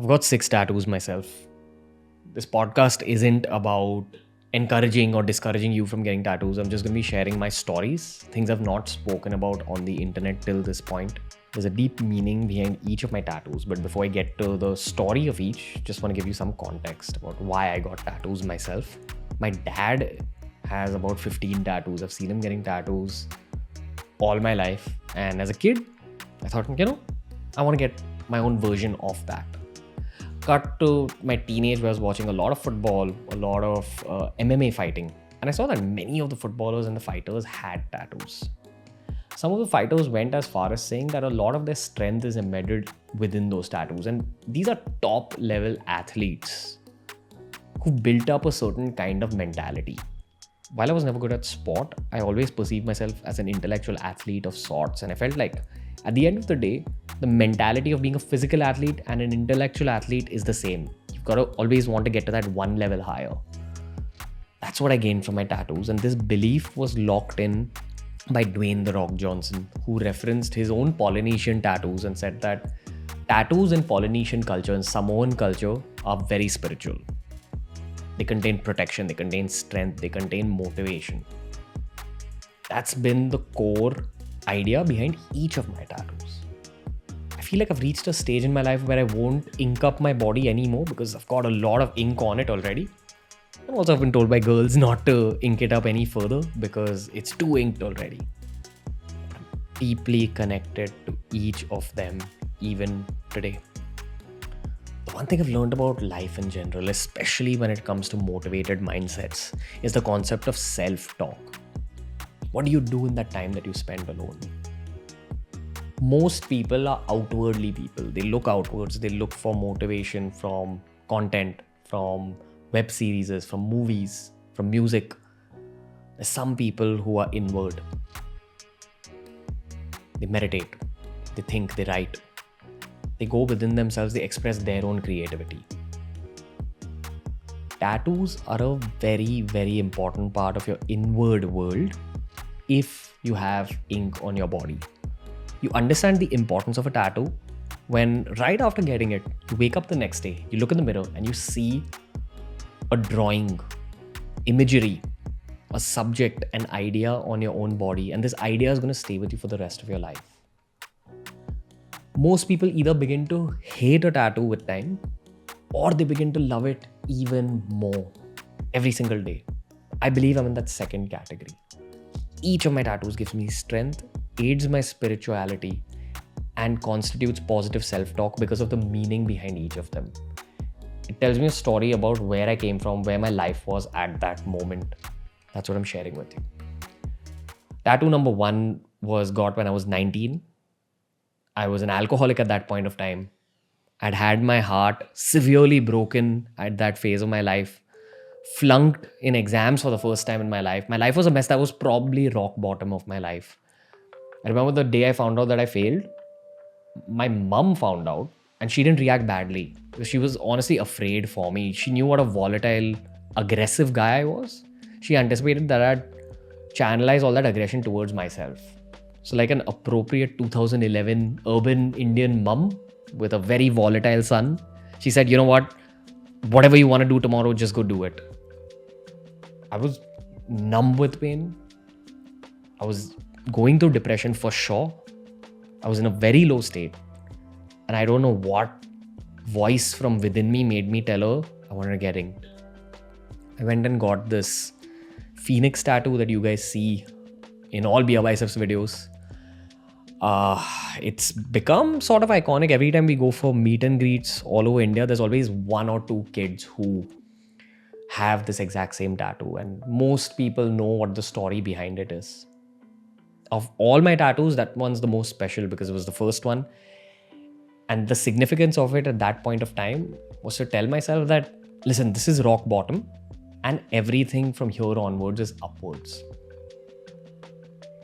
I've got 6 tattoos myself. This podcast isn't about encouraging or discouraging you from getting tattoos. I'm just going to be sharing my stories, things I've not spoken about on the internet till this point. There's a deep meaning behind each of my tattoos, but before I get to the story of each, just want to give you some context about why I got tattoos myself. My dad has about 15 tattoos. I've seen him getting tattoos all my life, and as a kid, I thought, I want to get my own version of that. Cut to my teenage where I was watching a lot of football, a lot of MMA fighting, and I saw that many of the footballers and the fighters had tattoos. Some of the fighters went as far as saying that a lot of their strength is embedded within those tattoos, and these are top level athletes who built up a certain kind of mentality. While I was never good at sport, I always perceived myself as an intellectual athlete of sorts, and I felt like at the end of the day, the mentality of being a physical athlete and an intellectual athlete is the same. You've got to always want to get to that one level higher. That's what I gained from my tattoos, and this belief was locked in by Dwayne "The Rock" Johnson, who referenced his own Polynesian tattoos and said that tattoos in Polynesian culture and Samoan culture are very spiritual. They contain protection, they contain strength, they contain motivation. That's been the core idea behind each of my tattoos. I feel like I've reached a stage in my life where I won't ink up my body anymore because I've got a lot of ink on it already. And also I've been told by girls not to ink it up any further because it's too inked already. I'm deeply connected to each of them even today. The one thing I've learned about life in general, especially when it comes to motivated mindsets, is the concept of self-talk. What do you do in that time that you spend alone? Most people are outwardly people. They look outwards. They look for motivation from content, from web series, from movies, from music. There's some people who are inward. They meditate. They think. They write. They go within themselves. They express their own creativity. Tattoos are a very, very important part of your inward world if you have ink on your body. You understand the importance of a tattoo when right after getting it, you wake up the next day, you look in the mirror and you see a drawing, imagery, a subject, an idea on your own body, and this idea is going to stay with you for the rest of your life. Most people either begin to hate a tattoo with time or they begin to love it even more every single day. I believe I'm in that second category. Each of my tattoos gives me strength, aids my spirituality, and constitutes positive self-talk because of the meaning behind each of them. It tells me a story about where I came from, where my life was at that moment. That's what I'm sharing with you. Tattoo number 1 was got when I was 19. I was an alcoholic at that point of time. I'd had my heart severely broken at that phase of my life. Flunked in exams for the first time in my life. My life was a mess. That was probably rock bottom of my life. I remember the day I found out that I failed. My mum found out and she didn't react badly because she was honestly afraid for me. She knew what a volatile, aggressive guy I was. She anticipated that I'd channelize all that aggression towards myself. So like an appropriate 2011 urban Indian mum with a very volatile son, she said, you know what? Whatever you want to do tomorrow, just go do it. I was numb with pain. I was going through depression for sure. I was in a very low state. And I don't know what voice from within me made me tell her I wanted to get inked. I went and got this phoenix tattoo that you guys see in all BeerBiceps videos. It's become sort of iconic. Every time we go for meet and greets all over India, there's always 1 or 2 kids who have this exact same tattoo, and most people know what the story behind it is. Of all my tattoos, that one's the most special because it was the first one, and the significance of it at that point of time was to tell myself that, listen, this is rock bottom and everything from here onwards is upwards.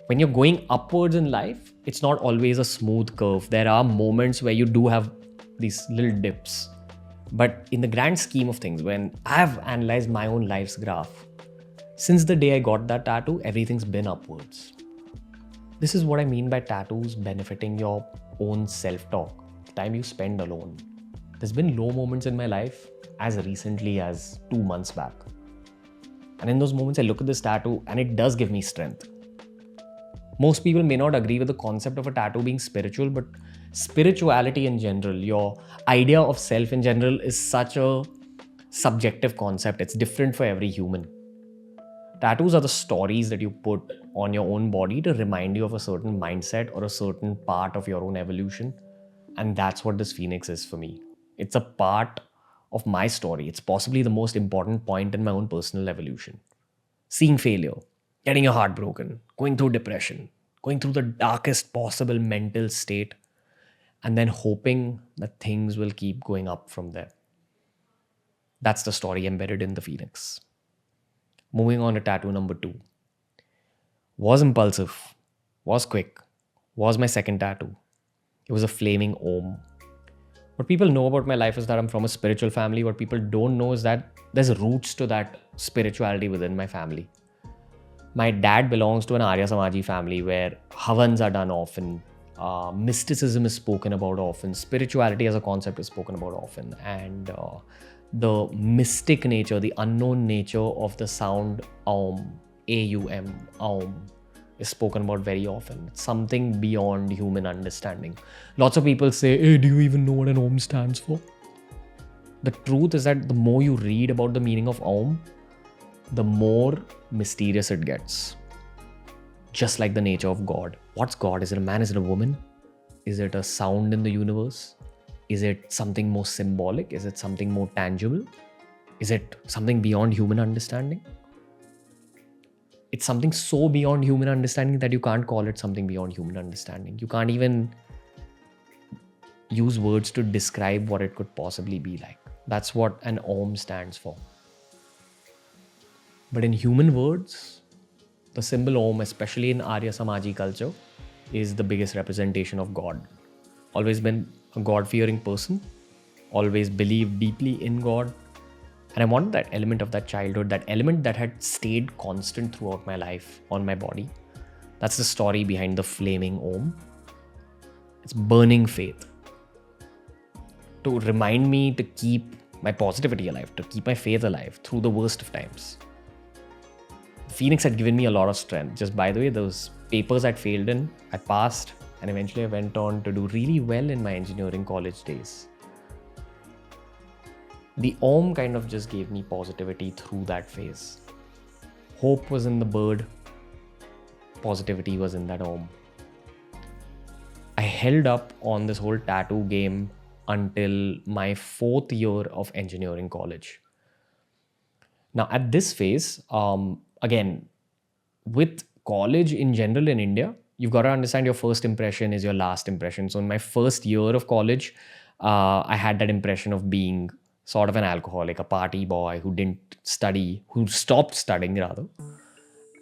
When you're going upwards in life, it's not always a smooth curve. There are moments where you do have these little dips. But in the grand scheme of things, when I've analyzed my own life's graph, since the day I got that tattoo, everything's been upwards. This is what I mean by tattoos benefiting your own self-talk, the time you spend alone. There's been low moments in my life as recently as 2 months back. And in those moments, I look at this tattoo and it does give me strength. Most people may not agree with the concept of a tattoo being spiritual, but spirituality in general, your idea of self in general, is such a subjective concept. It's different for every human. Tattoos are the stories that you put on your own body to remind you of a certain mindset or a certain part of your own evolution. And that's what this phoenix is for me. It's a part of my story. It's possibly the most important point in my own personal evolution. Seeing failure, getting your heart broken, going through depression, going through the darkest possible mental state, and then hoping that things will keep going up from there. That's the story embedded in the phoenix. Moving on to tattoo number 2. Was impulsive, was quick, was my second tattoo. It was a flaming Om. What people know about my life is that I'm from a spiritual family. What people don't know is that there's roots to that spirituality within my family. My dad belongs to an Arya Samaji family where havans are done often, mysticism is spoken about often, spirituality as a concept is spoken about often, and the mystic nature, the unknown nature of the sound Aum, A-U-M, Aum, is spoken about very often. It's something beyond human understanding. Lots of people say, hey, do you even know what an Om stands for? The truth is that the more you read about the meaning of Om, the more mysterious it gets. Just like the nature of God. What's God? Is it a man? Is it a woman? Is it a sound in the universe? Is it something more symbolic? Is it something more tangible? Is it something beyond human understanding? It's something so beyond human understanding that you can't call it something beyond human understanding. You can't even use words to describe what it could possibly be like. That's what an Om stands for. But in human words, the symbol Om, especially in Arya Samaji culture, is the biggest representation of God. Always been a God-fearing person, always believed deeply in God. And I wanted that element of that childhood, that element that had stayed constant throughout my life on my body. That's the story behind the flaming Om. It's burning faith. To remind me to keep my positivity alive, to keep my faith alive through the worst of times. Phoenix had given me a lot of strength. Just by the way, those papers I'd failed in, I passed, and eventually I went on to do really well in my engineering college days. The Om kind of just gave me positivity through that phase. Hope was in the bird. Positivity was in that Om. I held up on this whole tattoo game until my 4th year of engineering college. Now at this phase, again, with college in general in India, you've got to understand your first impression is your last impression. So in my first year of college, I had that impression of being sort of an alcoholic, a party boy who didn't study, who stopped studying rather.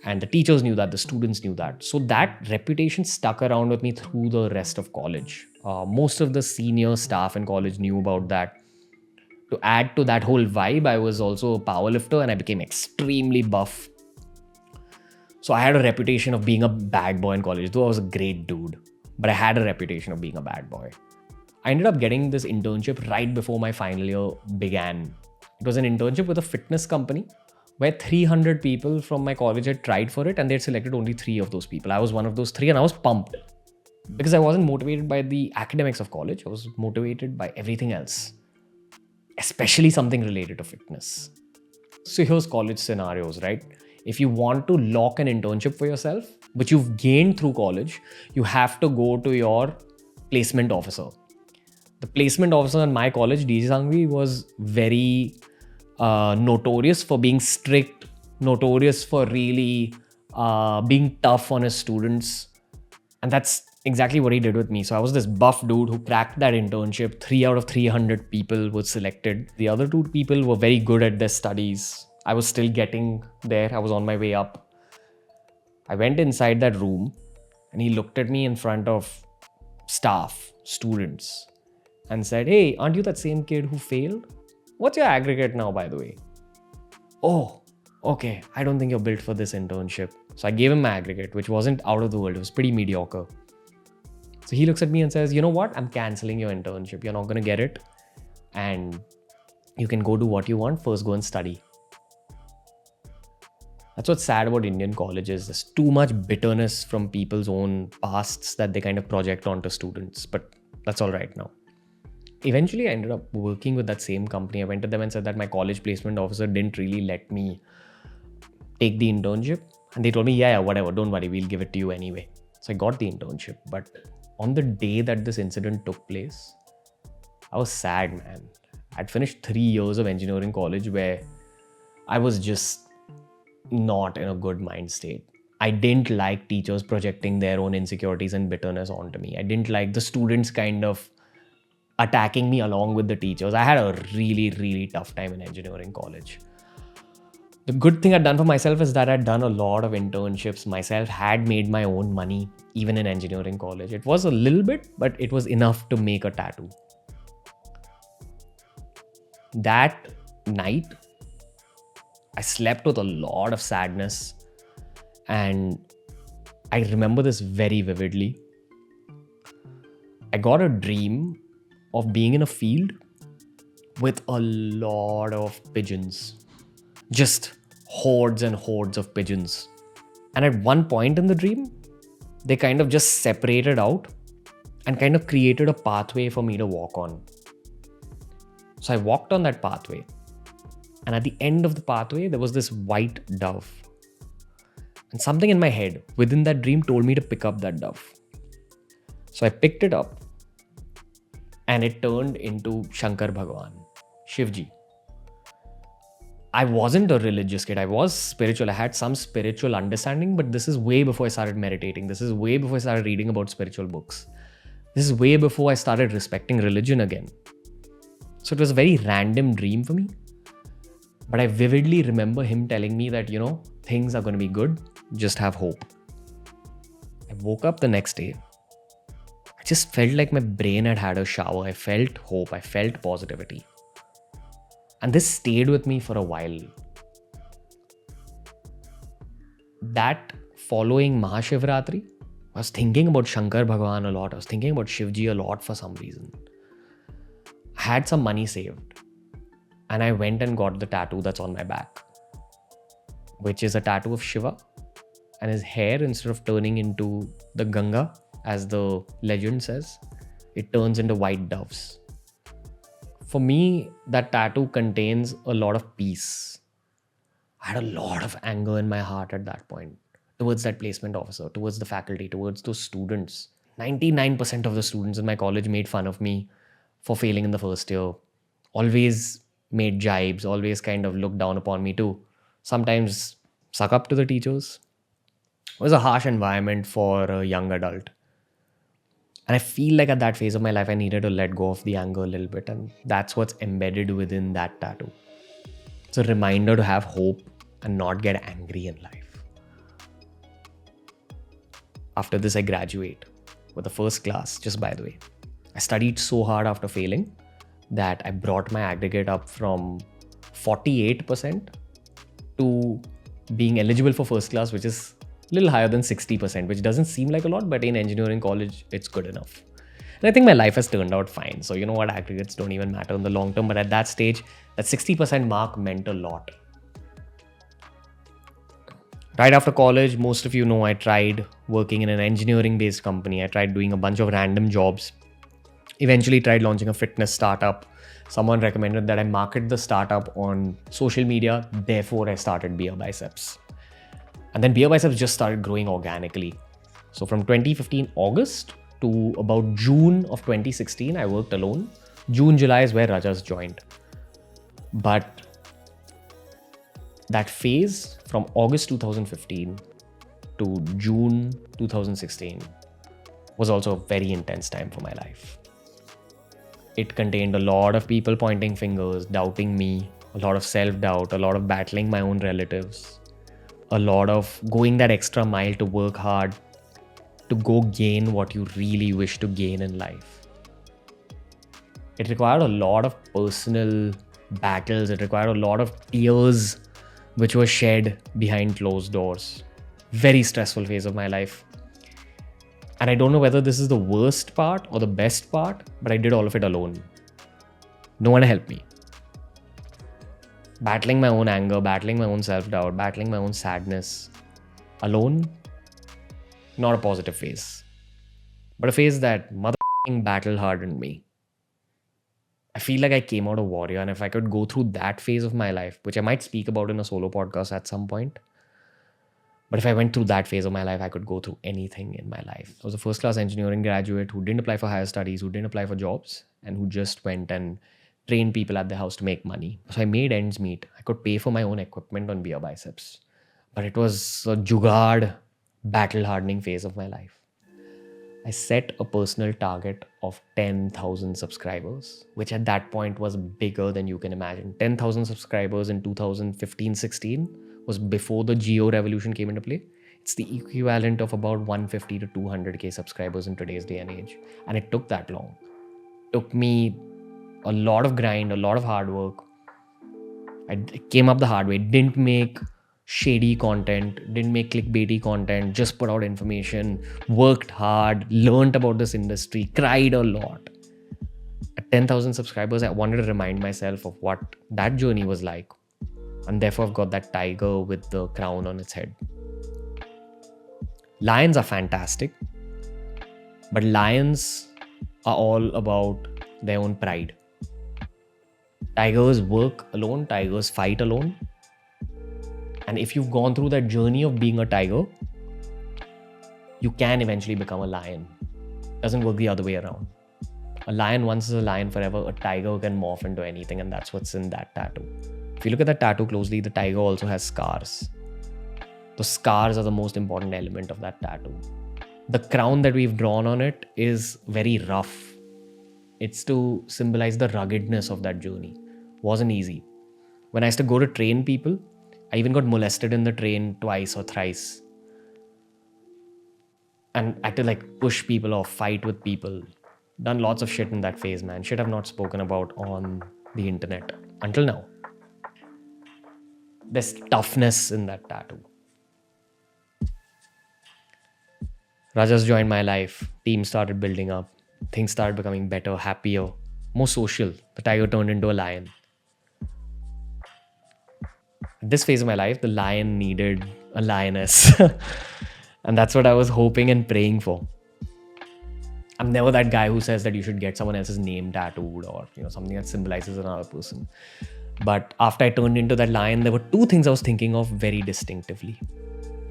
And the teachers knew that, the students knew that. So that reputation stuck around with me through the rest of college. Most of the senior staff in college knew about that. To add to that whole vibe, I was also a powerlifter and I became extremely buff. So I had a reputation of being a bad boy in college, though I was a great dude. But I had a reputation of being a bad boy. I ended up getting this internship right before my final year began. It was an internship with a fitness company where 300 people from my college had tried for it and they had selected only 3 of those people. I was one of those 3 and I was pumped. Because I wasn't motivated by the academics of college. I was motivated by everything else. Especially something related to fitness. So here's college scenarios, right? If you want to lock an internship for yourself, which you've gained through college, you have to go to your placement officer. The placement officer in my college, DJ Sangvi, was very notorious for being strict, notorious for really being tough on his students. And that's exactly what he did with me. So I was this buff dude who cracked that internship. 3 out of 300 people were selected. The other 2 people were very good at their studies. I was still getting there. I was on my way up. I went inside that room and he looked at me in front of staff, students, and said, hey, aren't you that same kid who failed? What's your aggregate now, by the way? Oh, okay. I don't think you're built for this internship. So I gave him my aggregate, which wasn't out of the world. It was pretty mediocre. So he looks at me and says, you know what? I'm canceling your internship. You're not going to get it. and you can go do what you want. First, go and study. That's what's sad about Indian colleges. There's too much bitterness from people's own pasts that they kind of project onto students. But that's all right now. Eventually, I ended up working with that same company. I went to them and said that my college placement officer didn't really let me take the internship. And they told me, yeah, whatever, don't worry, we'll give it to you anyway. So I got the internship. But on the day that this incident took place, I was sad, man. I'd finished 3 years of engineering college where I was just not in a good mind state. I didn't like teachers projecting their own insecurities and bitterness onto me. I didn't like the students kind of attacking me along with the teachers. I had a really, really tough time in engineering college. The good thing I'd done for myself is that I'd done a lot of internships myself, had made my own money, even in engineering college. It was a little bit, but it was enough to make a tattoo. That night, I slept with a lot of sadness, and I remember this very vividly. I got a dream of being in a field with a lot of pigeons, just hordes and hordes of pigeons. And at one point in the dream, they kind of just separated out and kind of created a pathway for me to walk on. So I walked on that pathway. And at the end of the pathway, there was this white dove. And something in my head within that dream told me to pick up that dove. So I picked it up and it turned into Shankar Bhagwan, Shivji. I wasn't a religious kid. I was spiritual. I had some spiritual understanding, but this is way before I started meditating. This is way before I started reading about spiritual books. This is way before I started respecting religion again. So it was a very random dream for me. But I vividly remember him telling me that, things are going to be good. Just have hope. I woke up the next day. I just felt like my brain had a shower. I felt hope. I felt positivity. And this stayed with me for a while. That following Mahashivratri, I was thinking about Shankar Bhagwan a lot. I was thinking about Shivji a lot for some reason. I had some money saved. And I went and got the tattoo that's on my back, which is a tattoo of Shiva. And his hair, instead of turning into the Ganga, as the legend says, it turns into white doves. For me, that tattoo contains a lot of peace. I had a lot of anger in my heart at that point towards that placement officer, towards the faculty, towards those students. 99% of the students in my college made fun of me for failing in the first year. Always made jibes, always kind of looked down upon me too. Sometimes suck up to the teachers. It was a harsh environment for a young adult. And I feel like at that phase of my life, I needed to let go of the anger a little bit. And that's what's embedded within that tattoo. It's a reminder to have hope and not get angry in life. After this, I graduate with a first class, just by the way. I studied so hard after failing that I brought my aggregate up from 48% to being eligible for first class, which is a little higher than 60%, which doesn't seem like a lot, but in engineering college, it's good enough. And I think my life has turned out fine. So you know what, aggregates don't even matter in the long term, but at that stage, that 60% mark meant a lot. Right after college, most of you know I tried working in an engineering-based company. I tried doing a bunch of random jobs. Eventually tried launching a fitness startup. Someone recommended that I market the startup on social media. Therefore, I started BeerBiceps. And then BeerBiceps just started growing organically. So from 2015 August to about June of 2016, I worked alone. June, July is where Rajas joined. But that phase from August 2015 to June 2016 was also a very intense time for my life. It contained a lot of people pointing fingers, doubting me, a lot of self-doubt, a lot of battling my own relatives, a lot of going that extra mile to work hard, to go gain what you really wish to gain in life. It required a lot of personal battles. It required a lot of tears which were shed behind closed doors. Very stressful phase of my life. And I don't know whether this is the worst part or the best part, but I did all of it alone. No one helped me. Battling my own anger, battling my own self-doubt, battling my own sadness alone, not a positive phase, but a phase that motherfucking battle hardened me. I feel like I came out a warrior, and if I could go through that phase of my life, which I might speak about in a solo podcast at some point, but if I went through that phase of my life, I could go through anything in my life. I was a first-class engineering graduate who didn't apply for higher studies, who didn't apply for jobs, and who just went and trained people at their house to make money. So I made ends meet. I could pay for my own equipment on BeerBiceps. But it was a jugaad, battle-hardening phase of my life. I set a personal target of 10,000 subscribers, which at that point was bigger than you can imagine. 10,000 subscribers in 2015-16 was before the Geo revolution came into play. It's the equivalent of about 150 to 200k subscribers in today's day and age. And it took that long. It took me a lot of grind, a lot of hard work. I came up the hard way. Didn't make shady content, didn't make clickbaity content, just put out information, worked hard, learned about this industry, cried a lot. At 10,000 subscribers, I wanted to remind myself of what that journey was like. And therefore, I've got that tiger with the crown on its head. Lions are fantastic, but lions are all about their own pride. Tigers work alone, tigers fight alone. And if you've gone through that journey of being a tiger, you can eventually become a lion. It doesn't work the other way around. A lion once is a lion forever. A tiger can morph into anything, and that's what's in that tattoo. If you look at that tattoo closely, the tiger also has scars. The scars are the most important element of that tattoo. The crown that we've drawn on it is very rough. It's to symbolize the ruggedness of that journey. Wasn't easy. When I used to go to train people, I even got molested in the train twice or thrice. And I had to push people off, fight with people. Done lots of shit in that phase, man. Shit I've not spoken about on the internet until now. There's toughness in that tattoo. Rajas joined my life. Team started building up. Things started becoming better, happier, more social. The tiger turned into a lion. At this phase of my life, the lion needed a lioness. And that's what I was hoping and praying for. I'm never that guy who says that you should get someone else's name tattooed or something that symbolizes another person. But after I turned into that lion, there were two things I was thinking of very distinctively.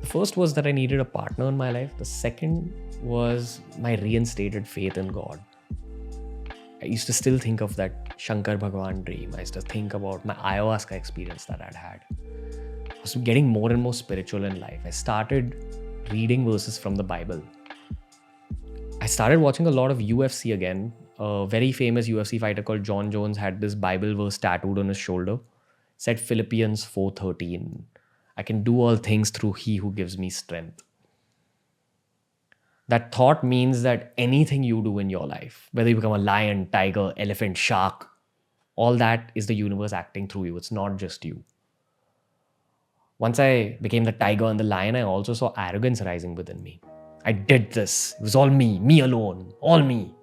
The first was that I needed a partner in my life. The second was my reinstated faith in God. I used to still think of that Shankar Bhagwan dream. I used to think about my ayahuasca experience that I'd had. I was getting more and more spiritual in life. I started reading verses from the Bible. I started watching a lot of UFC again. A very famous UFC fighter called John Jones had this Bible verse tattooed on his shoulder. It said Philippians 4:13. I can do all things through He who gives me strength. That thought means that anything you do in your life, whether you become a lion, tiger, elephant, shark, all that is the universe acting through you. It's not just you. Once I became the tiger and the lion, I also saw arrogance rising within me. I did this. It was all me alone, all me.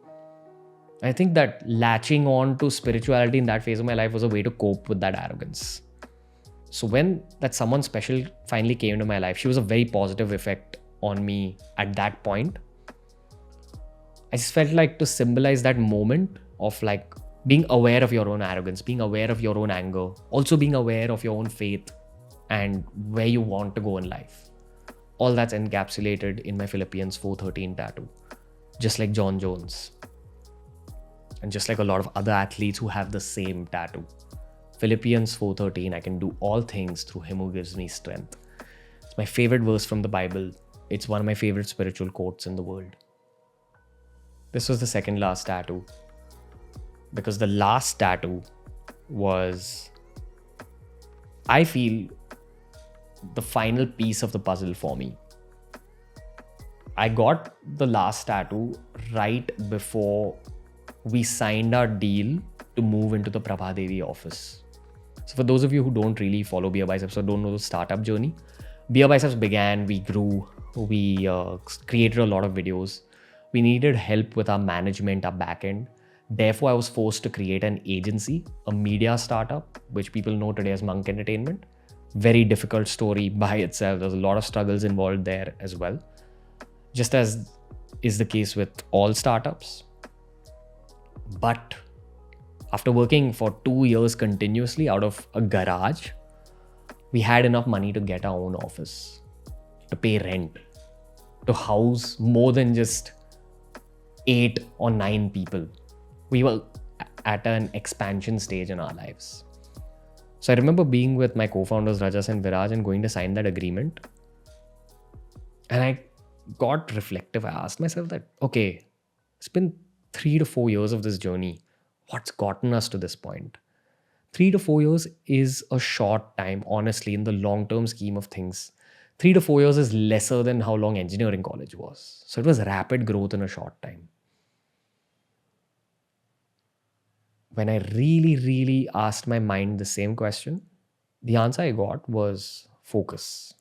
I think that latching on to spirituality in that phase of my life was a way to cope with that arrogance. So when that someone special finally came into my life, she was a very positive effect on me at that point. I just felt like to symbolize that moment of being aware of your own arrogance, being aware of your own anger, also being aware of your own faith and where you want to go in life. All that's encapsulated in my Philippians 4:13 tattoo, just like John Jones. And just like a lot of other athletes who have the same tattoo. Philippians 4:13, I can do all things through Him who gives me strength. It's my favorite verse from the Bible. It's one of my favorite spiritual quotes in the world. This was the second last tattoo. Because the last tattoo was, I feel, the final piece of the puzzle for me. I got the last tattoo right before we signed our deal to move into the Prabha Devi office. So for those of you who don't really follow BeerBiceps or don't know the startup journey, BeerBiceps began, we grew, we created a lot of videos. We needed help with our management, our backend. Therefore, I was forced to create an agency, a media startup, which people know today as Monk Entertainment. Very difficult story by itself. There's a lot of struggles involved there as well. Just as is the case with all startups. But after working for 2 years continuously out of a garage, we had enough money to get our own office, to pay rent, to house more than just 8 or 9 people. We were at an expansion stage in our lives. So I remember being with my co-founders Rajas and Viraj and going to sign that agreement. And I got reflective. I asked myself that, okay, it's been 3 to 4 years of this journey. What's gotten us to this point? 3 to 4 years is a short time, honestly, in the long-term scheme of things. 3 to 4 years is lesser than how long engineering college was. So it was rapid growth in a short time. When I really asked my mind the same question, the answer I got was focus.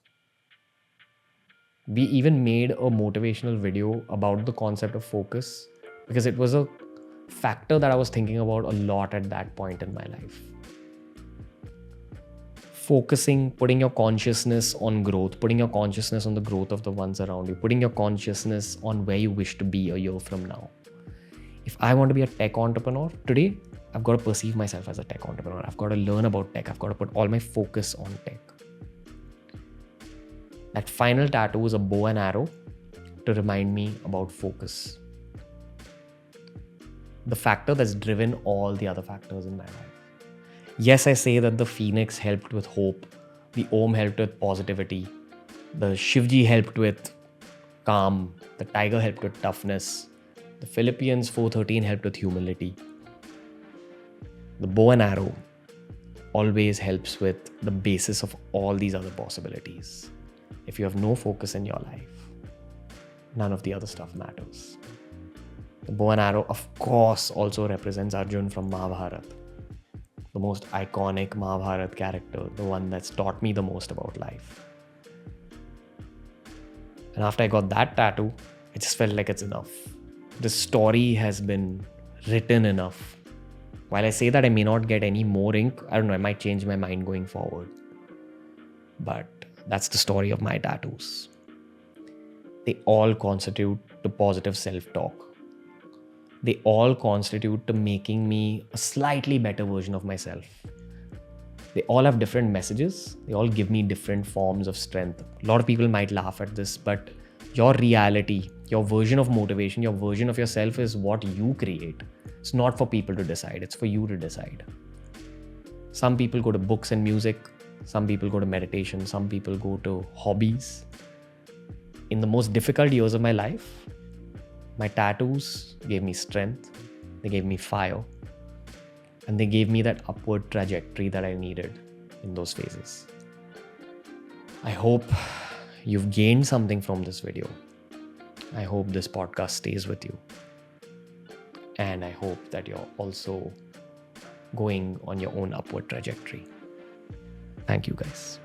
We even made a motivational video about the concept of focus because it was a factor that I was thinking about a lot at that point in my life. Focusing, putting your consciousness on growth, putting your consciousness on the growth of the ones around you, putting your consciousness on where you wish to be a year from now. If I want to be a tech entrepreneur today, I've got to perceive myself as a tech entrepreneur. I've got to learn about tech. I've got to put all my focus on tech. That final tattoo is a bow and arrow to remind me about focus. The factor that's driven all the other factors in my life. Yes, I say that the phoenix helped with hope. The Om helped with positivity. The Shivji helped with calm. The tiger helped with toughness. The Philippians 413 helped with humility. The bow and arrow always helps with the basis of all these other possibilities. If you have no focus in your life, none of the other stuff matters. The bow and arrow, of course, also represents Arjun from Mahabharata. The most iconic Mahabharata character, the one that's taught me the most about life. And after I got that tattoo, I just felt like it's enough. The story has been written enough. While I say that I may not get any more ink, I don't know, I might change my mind going forward. But that's the story of my tattoos. They all constitute to positive self-talk. They all constitute to making me a slightly better version of myself. They all have different messages. They all give me different forms of strength. A lot of people might laugh at this, but your reality, your version of motivation, your version of yourself is what you create. It's not for people to decide. It's for you to decide. Some people go to books and music. Some people go to meditation. Some people go to hobbies. In the most difficult years of my life, my tattoos gave me strength. They gave me fire. And they gave me that upward trajectory that I needed in those phases. I hope you've gained something from this video. I hope this podcast stays with you. And I hope that you're also going on your own upward trajectory. Thank you, guys.